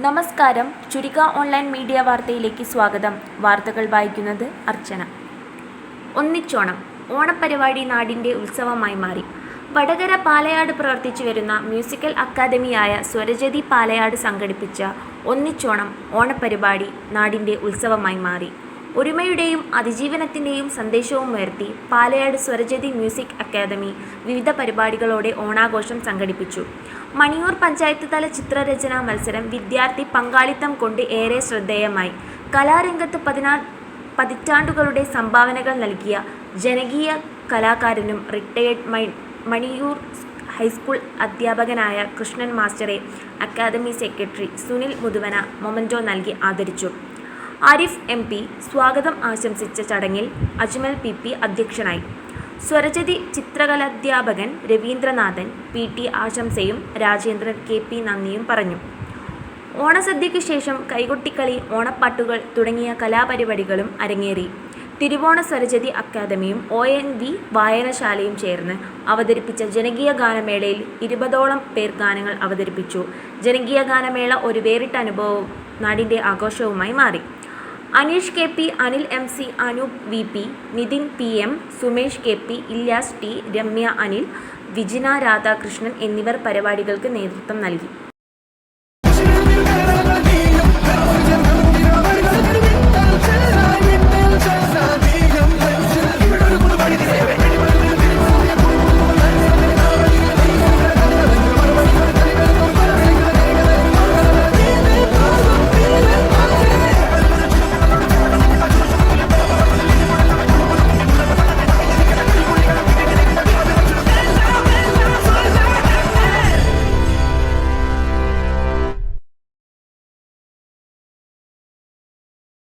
നമസ്കാരം. ചുരിക online media വാർത്തയിലേക്ക് സ്വാഗതം. വാർത്തകൾ വായിക്കുന്നത് അർച്ചന. ഒന്നിച്ചോണം ഓണപ്പരിപാടി നാടിൻ്റെ ഉത്സവമായി മാറി. വടകര പാലയാട് പ്രവർത്തിച്ചു വരുന്ന മ്യൂസിക്കൽ അക്കാദമിയായ സ്വരജതി പാലയാട് സംഘടിപ്പിച്ച ഒന്നിച്ചോണം ഓണപ്പരിപാടി നാടിൻ്റെ ഉത്സവമായി മാറി. ഒരുമയുടെയും അതിജീവനത്തിൻ്റെയും സന്ദേശവും ഉയർത്തി പാലയാട് സ്വരജതി മ്യൂസിക് അക്കാദമി വിവിധ പരിപാടികളോടെ ഓണാഘോഷം സംഘടിപ്പിച്ചു. മണിയൂർ പഞ്ചായത്ത് തല ചിത്രരചനാ മത്സരം വിദ്യാർത്ഥി പങ്കാളിത്തം കൊണ്ട് ഏറെ ശ്രദ്ധേയമായി. കലാരംഗത്ത് പതിറ്റാണ്ടുകളുടെ സംഭാവനകൾ നൽകിയ ജനകീയ കലാകാരനും റിട്ടയേർഡ് മണിയൂർ ഹൈസ്കൂൾ അധ്യാപകനായ കൃഷ്ണൻ മാസ്റ്ററെ academy secretary Sunil Muthuvana memento നൽകി ആദരിച്ചു. ആരിഫ് MP സ്വാഗതം ആശംസിച്ച ചടങ്ങിൽ അജ്മൽ PP അധ്യക്ഷനായി. സ്വരജതി ചിത്രകലാധ്യാപകൻ രവീന്ദ്രനാഥൻ PT ആശംസയും രാജേന്ദ്രൻ KP നന്ദിയും പറഞ്ഞു. ഓണസദ്യയ്ക്ക് ശേഷം കൈകൊട്ടിക്കളി, ഓണപ്പാട്ടുകൾ തുടങ്ങിയ കലാപരിപാടികളും അരങ്ങേറി. തിരുവോണ സ്വരജതി അക്കാദമിയും ONV വായനശാലയും ചേർന്ന് അവതരിപ്പിച്ച ജനകീയ ഗാനമേളയിൽ 20ഓളം പേർ ഗാനങ്ങൾ അവതരിപ്പിച്ചു. ജനകീയ ഗാനമേള ഒരു വേറിട്ട അനുഭവവും നാടിൻ്റെ ആഘോഷവുമായി മാറി. Aneesh KP, Anil MC, Anoop VP, Nitin PM, Sumesh KP, Ilyas T, Ramya Anil, Vijina Radhakrishnan എന്നിവർ പരിപാടികൾക്ക് നേതൃത്വം നൽകി.